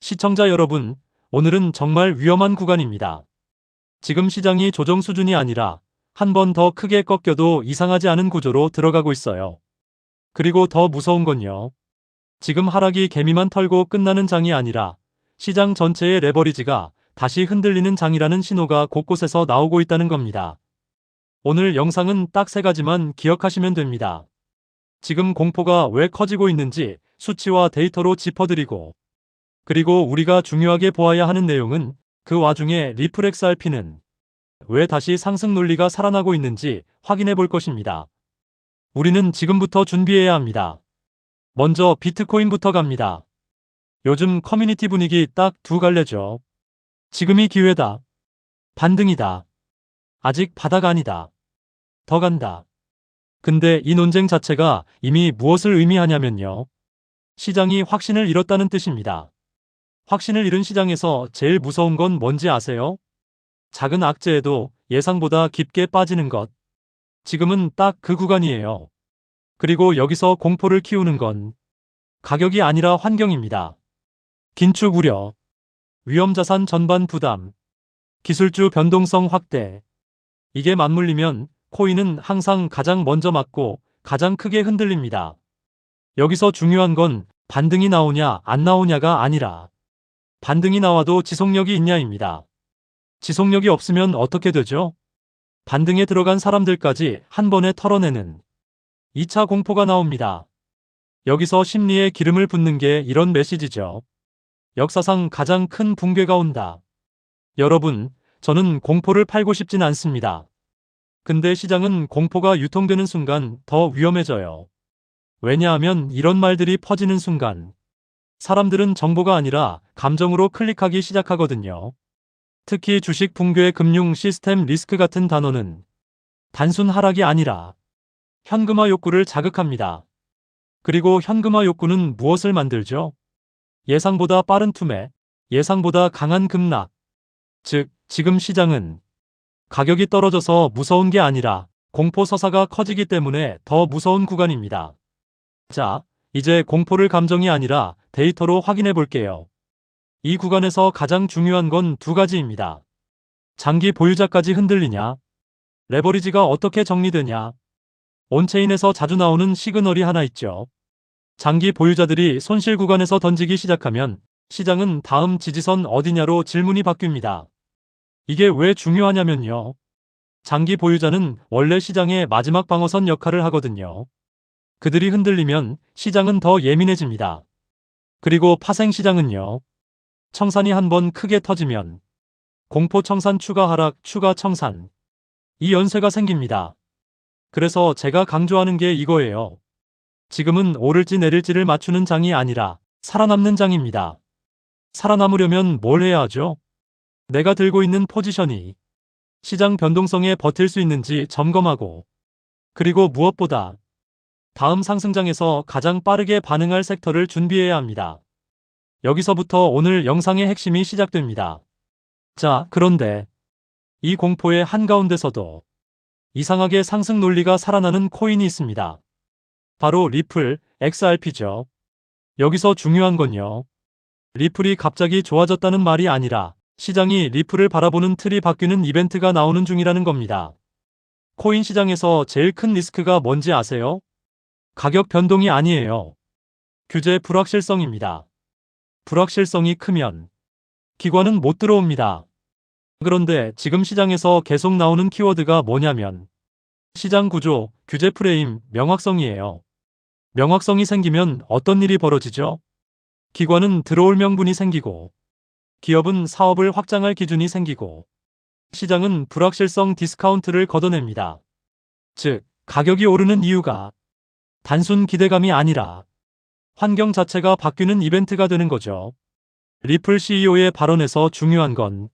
시청자 여러분, 오늘은 정말 위험한 구간입니다. 지금 시장이 조정 수준이 아니라 한 번 더 크게 꺾여도 이상하지 않은 구조로 들어가고 있어요. 그리고 더 무서운 건요. 지금 하락이 개미만 털고 끝나는 장이 아니라 시장 전체의 레버리지가 다시 흔들리는 장이라는 신호가 곳곳에서 나오고 있다는 겁니다. 오늘 영상은 딱 세 가지만 기억하시면 됩니다. 지금 공포가 왜 커지고 있는지 수치와 데이터로 짚어드리고, 그리고 우리가 중요하게 보아야 하는 내용은 그 와중에 리플 XRP는 왜 다시 상승 논리가 살아나고 있는지 확인해 볼 것입니다. 우리는 지금부터 준비해야 합니다. 먼저 비트코인부터 갑니다. 요즘 커뮤니티 분위기 딱 두 갈래죠. 지금이 기회다. 반등이다. 아직 바닥 아니다. 더 간다. 근데 이 논쟁 자체가 이미 무엇을 의미하냐면요. 시장이 확신을 잃었다는 뜻입니다. 확신을 잃은 시장에서 제일 무서운 건 뭔지 아세요? 작은 악재에도 예상보다 깊게 빠지는 것. 지금은 딱 그 구간이에요. 그리고 여기서 공포를 키우는 건 가격이 아니라 환경입니다. 긴축 우려, 위험자산 전반 부담, 기술주 변동성 확대. 이게 맞물리면 코인은 항상 가장 먼저 맞고 가장 크게 흔들립니다. 여기서 중요한 건 반등이 나오냐 안 나오냐가 아니라 반등이 나와도 지속력이 있냐입니다. 지속력이 없으면 어떻게 되죠? 반등에 들어간 사람들까지 한 번에 털어내는 2차 공포가 나옵니다. 여기서 심리에 기름을 붓는 게 이런 메시지죠. 역사상 가장 큰 붕괴가 온다. 여러분, 저는 공포를 팔고 싶진 않습니다. 근데 시장은 공포가 유통되는 순간 더 위험해져요. 왜냐하면 이런 말들이 퍼지는 순간 사람들은 정보가 아니라 감정으로 클릭하기 시작하거든요. 특히 주식 붕괴, 금융 시스템 리스크 같은 단어는 단순 하락이 아니라 현금화 욕구를 자극합니다. 그리고 현금화 욕구는 무엇을 만들죠? 예상보다 빠른 투매, 예상보다 강한 급락. 즉, 지금 시장은 가격이 떨어져서 무서운 게 아니라 공포 서사가 커지기 때문에 더 무서운 구간입니다. 자, 이제 공포를 감정이 아니라 데이터로 확인해 볼게요. 이 구간에서 가장 중요한 건 두 가지입니다. 장기 보유자까지 흔들리냐? 레버리지가 어떻게 정리되냐? 온체인에서 자주 나오는 시그널이 하나 있죠. 장기 보유자들이 손실 구간에서 던지기 시작하면 시장은 다음 지지선 어디냐로 질문이 바뀝니다. 이게 왜 중요하냐면요. 장기 보유자는 원래 시장의 마지막 방어선 역할을 하거든요. 그들이 흔들리면 시장은 더 예민해집니다. 그리고 파생시장은요. 청산이 한번 크게 터지면 공포 청산 추가 하락 추가 청산, 이 연쇄가 생깁니다. 그래서 제가 강조하는 게 이거예요. 지금은 오를지 내릴지를 맞추는 장이 아니라 살아남는 장입니다. 살아남으려면 뭘 해야 하죠? 내가 들고 있는 포지션이 시장 변동성에 버틸 수 있는지 점검하고, 그리고 무엇보다 다음 상승장에서 가장 빠르게 반응할 섹터를 준비해야 합니다. 여기서부터 오늘 영상의 핵심이 시작됩니다. 자, 그런데 이 공포의 한가운데서도 이상하게 상승 논리가 살아나는 코인이 있습니다. 바로 리플 XRP죠. 여기서 중요한 건요. 리플이 갑자기 좋아졌다는 말이 아니라 시장이 리플을 바라보는 틀이 바뀌는 이벤트가 나오는 중이라는 겁니다. 코인 시장에서 제일 큰 리스크가 뭔지 아세요? 가격 변동이 아니에요. 규제 불확실성입니다. 불확실성이 크면 기관은 못 들어옵니다. 그런데 지금 시장에서 계속 나오는 키워드가 뭐냐면 시장 구조, 규제 프레임, 명확성이에요. 명확성이 생기면 어떤 일이 벌어지죠? 기관은 들어올 명분이 생기고, 기업은 사업을 확장할 기준이 생기고, 시장은 불확실성 디스카운트를 걷어냅니다. 즉, 가격이 오르는 이유가 단순 기대감이 아니라 환경 자체가 바뀌는 이벤트가 되는 거죠. 리플 CEO의 발언에서 중요한 건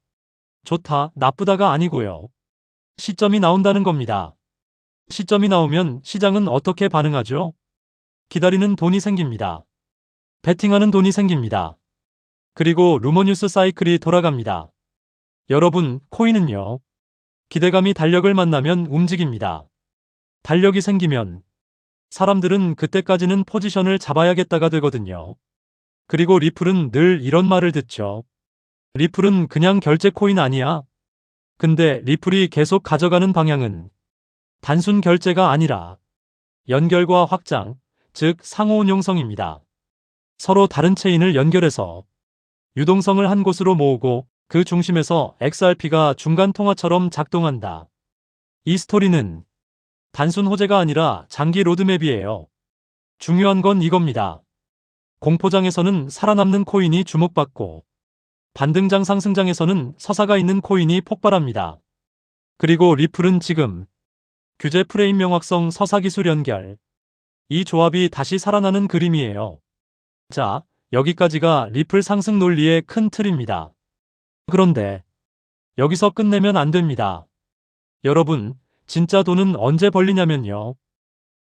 좋다, 나쁘다가 아니고요. 시점이 나온다는 겁니다. 시점이 나오면 시장은 어떻게 반응하죠? 기다리는 돈이 생깁니다. 베팅하는 돈이 생깁니다. 그리고 루머뉴스 사이클이 돌아갑니다. 여러분, 코인은요. 기대감이 달력을 만나면 움직입니다. 달력이 생기면 사람들은 그때까지는 포지션을 잡아야겠다가 되거든요. 그리고 리플은 늘 이런 말을 듣죠. 리플은 그냥 결제 코인 아니야. 근데 리플이 계속 가져가는 방향은 단순 결제가 아니라 연결과 확장, 즉 상호운용성입니다. 서로 다른 체인을 연결해서 유동성을 한 곳으로 모으고 그 중심에서 XRP가 중간 통화처럼 작동한다. 이 스토리는 단순 호재가 아니라 장기 로드맵이에요. 중요한 건 이겁니다. 공포장에서는 살아남는 코인이 주목받고 반등장 상승장에서는 서사가 있는 코인이 폭발합니다. 그리고 리플은 지금 규제 프레임 명확성 서사 기술 연결, 이 조합이 다시 살아나는 그림이에요. 자, 여기까지가 리플 상승 논리의 큰 틀입니다. 그런데 여기서 끝내면 안 됩니다. 여러분, 진짜 돈은 언제 벌리냐면요.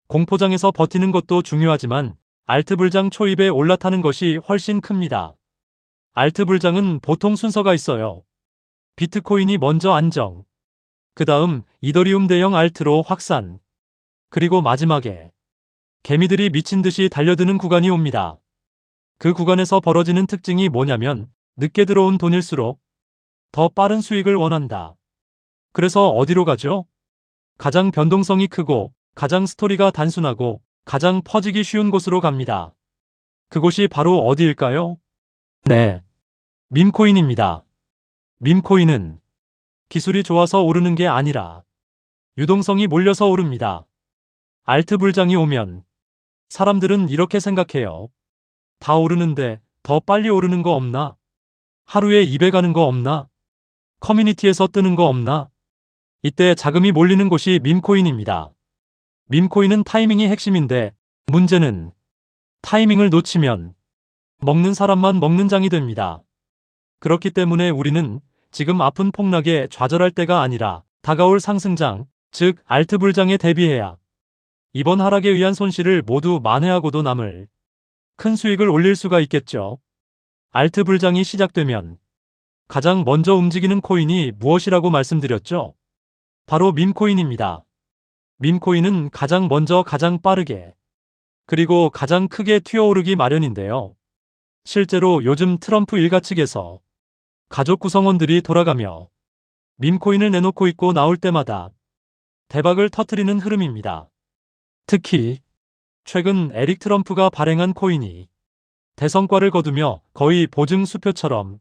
공포장에서 버티는 것도 중요하지만 알트 불장 초입에 올라타는 것이 훨씬 큽니다. 알트 불장은 보통 순서가 있어요. 비트코인이 먼저 안정, 그 다음 이더리움 대형 알트로 확산, 그리고 마지막에 개미들이 미친 듯이 달려드는 구간이 옵니다. 그 구간에서 벌어지는 특징이 뭐냐면 늦게 들어온 돈일수록 더 빠른 수익을 원한다. 그래서 어디로 가죠? 가장 변동성이 크고 가장 스토리가 단순하고 가장 퍼지기 쉬운 곳으로 갑니다. 그곳이 바로 어디일까요? 네, 밈코인입니다. 밈코인은 기술이 좋아서 오르는 게 아니라 유동성이 몰려서 오릅니다. 알트 불장이 오면 사람들은 이렇게 생각해요. 다 오르는데 더 빨리 오르는 거 없나? 하루에 2배 가는 거 없나? 커뮤니티에서 뜨는 거 없나? 이때 자금이 몰리는 곳이 밈코인입니다. 밈코인은 타이밍이 핵심인데 문제는 타이밍을 놓치면 먹는 사람만 먹는 장이 됩니다. 그렇기 때문에 우리는 지금 아픈 폭락에 좌절할 때가 아니라 다가올 상승장, 즉 알트 불장에 대비해야 이번 하락에 의한 손실을 모두 만회하고도 남을 큰 수익을 올릴 수가 있겠죠. 알트 불장이 시작되면 가장 먼저 움직이는 코인이 무엇이라고 말씀드렸죠? 바로 밈코인입니다. 밈코인은 가장 먼저 가장 빠르게 그리고 가장 크게 튀어오르기 마련인데요. 실제로 요즘 트럼프 일가 측에서 가족 구성원들이 돌아가며 밈코인을 내놓고 있고 나올 때마다 대박을 터뜨리는 흐름입니다. 특히 최근 에릭 트럼프가 발행한 코인이 대성과를 거두며 거의 보증 수표처럼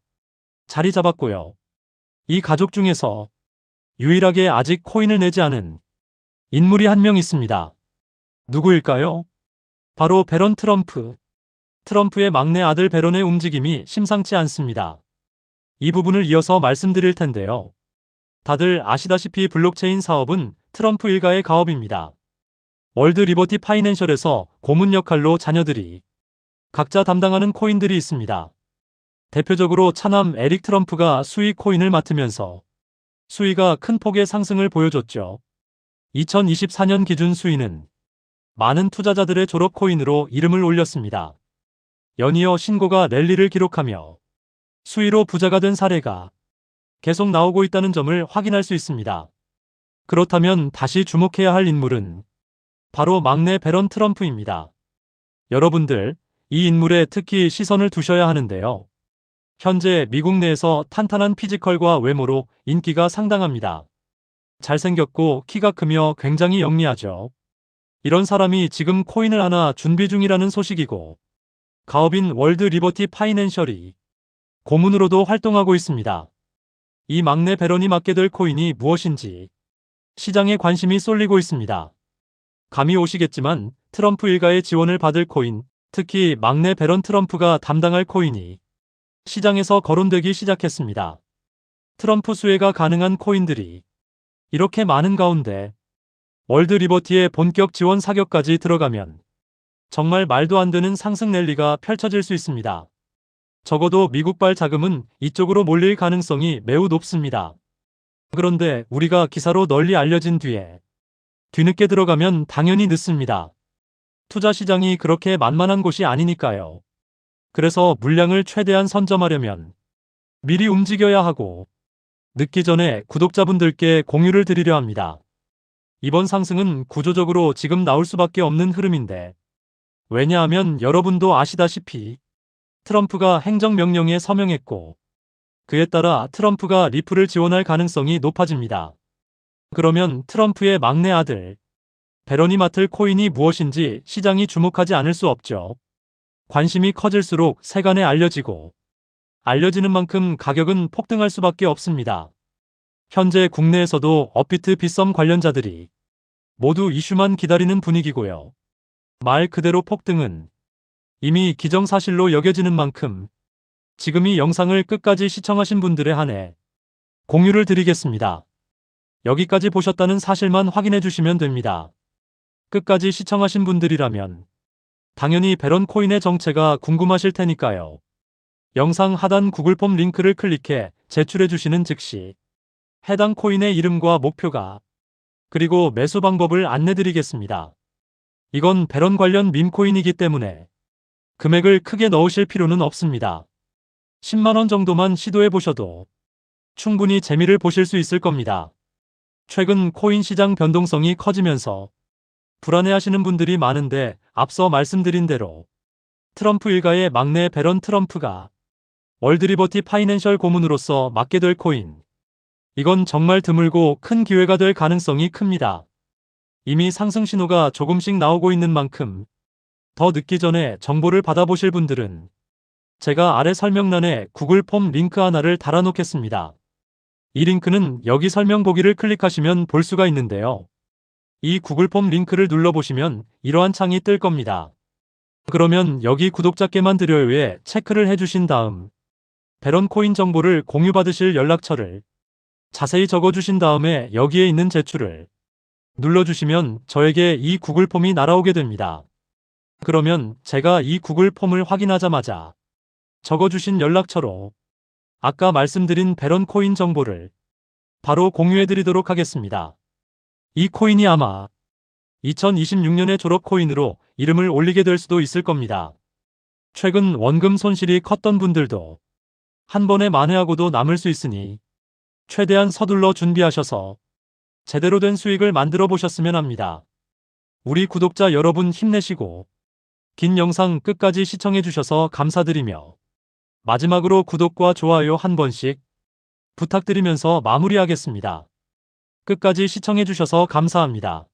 자리 잡았고요. 이 가족 중에서 유일하게 아직 코인을 내지 않은 인물이 한 명 있습니다. 누구일까요? 바로 배런 트럼프. 트럼프의 막내 아들 배런의 움직임이 심상치 않습니다. 이 부분을 이어서 말씀드릴 텐데요. 다들 아시다시피 블록체인 사업은 트럼프 일가의 가업입니다. 월드 리버티 파이낸셜에서 고문 역할로 자녀들이 각자 담당하는 코인들이 있습니다. 대표적으로 차남 에릭 트럼프가 수위 코인을 맡으면서 수위가 큰 폭의 상승을 보여줬죠. 2024년 기준 수위는 많은 투자자들의 졸업 코인으로 이름을 올렸습니다. 연이어 신고가 랠리를 기록하며 수위로 부자가 된 사례가 계속 나오고 있다는 점을 확인할 수 있습니다. 그렇다면 다시 주목해야 할 인물은 바로 막내 배런 트럼프입니다. 여러분들, 이 인물에 특히 시선을 두셔야 하는데요. 현재 미국 내에서 탄탄한 피지컬과 외모로 인기가 상당합니다. 잘생겼고 키가 크며 굉장히 영리하죠. 이런 사람이 지금 코인을 하나 준비 중이라는 소식이고 가업인 월드 리버티 파이낸셜이 고문으로도 활동하고 있습니다. 이 막내 배런이 맡게 될 코인이 무엇인지 시장에 관심이 쏠리고 있습니다. 감이 오시겠지만 트럼프 일가의 지원을 받을 코인, 특히 막내 배런 트럼프가 담당할 코인이 시장에서 거론되기 시작했습니다. 트럼프 수혜가 가능한 코인들이 이렇게 많은 가운데 월드 리버티의 본격 지원 사격까지 들어가면 정말 말도 안 되는 상승 랠리가 펼쳐질 수 있습니다. 적어도 미국발 자금은 이쪽으로 몰릴 가능성이 매우 높습니다. 그런데 우리가 기사로 널리 알려진 뒤늦게 들어가면 당연히 늦습니다. 투자 시장이 그렇게 만만한 곳이 아니니까요. 그래서 물량을 최대한 선점하려면 미리 움직여야 하고 늦기 전에 구독자분들께 공유를 드리려 합니다. 이번 상승은 구조적으로 지금 나올 수밖에 없는 흐름인데 왜냐하면 여러분도 아시다시피 트럼프가 행정명령에 서명했고 그에 따라 트럼프가 리플을 지원할 가능성이 높아집니다. 그러면 트럼프의 막내 아들 배런이 맡을 코인이 무엇인지 시장이 주목하지 않을 수 없죠. 관심이 커질수록 세간에 알려지는 만큼 가격은 폭등할 수밖에 없습니다. 현재 국내에서도 업비트 빗썸 관련자들이 모두 이슈만 기다리는 분위기고요. 말 그대로 폭등은 이미 기정사실로 여겨지는 만큼 지금 이 영상을 끝까지 시청하신 분들에 한해 공유를 드리겠습니다. 여기까지 보셨다는 사실만 확인해 주시면 됩니다. 끝까지 시청하신 분들이라면 당연히 배런 코인의 정체가 궁금하실 테니까요. 영상 하단 구글폼 링크를 클릭해 제출해 주시는 즉시 해당 코인의 이름과 목표가 그리고 매수 방법을 안내드리겠습니다. 이건 배런 관련 밈코인이기 때문에 금액을 크게 넣으실 필요는 없습니다. 10만원 정도만 시도해 보셔도 충분히 재미를 보실 수 있을 겁니다. 최근 코인 시장 변동성이 커지면서 불안해하시는 분들이 많은데 앞서 말씀드린 대로 트럼프 일가의 막내 배런 트럼프가 월드리버티 파이낸셜 고문으로서 맡게 될 코인. 이건 정말 드물고 큰 기회가 될 가능성이 큽니다. 이미 상승 신호가 조금씩 나오고 있는 만큼 더 늦기 전에 정보를 받아보실 분들은 제가 아래 설명란에 구글 폼 링크 하나를 달아놓겠습니다. 이 링크는 여기 설명 보기를 클릭하시면 볼 수가 있는데요. 이 구글 폼 링크를 눌러보시면 이러한 창이 뜰 겁니다. 그러면 여기 구독자께만 드려요에 체크를 해주신 다음 배런 코인 정보를 공유받으실 연락처를 자세히 적어주신 다음에 여기에 있는 제출을 눌러주시면 저에게 이 구글 폼이 날아오게 됩니다. 그러면 제가 이 구글 폼을 확인하자마자 적어주신 연락처로 아까 말씀드린 배런 코인 정보를 바로 공유해드리도록 하겠습니다. 이 코인이 아마 2026년의 졸업 코인으로 이름을 올리게 될 수도 있을 겁니다. 최근 원금 손실이 컸던 분들도 한 번에 만회하고도 남을 수 있으니 최대한 서둘러 준비하셔서 제대로 된 수익을 만들어 보셨으면 합니다. 우리 구독자 여러분 힘내시고 긴 영상 끝까지 시청해 주셔서 감사드리며 마지막으로 구독과 좋아요 한 번씩 부탁드리면서 마무리하겠습니다. 끝까지 시청해 주셔서 감사합니다.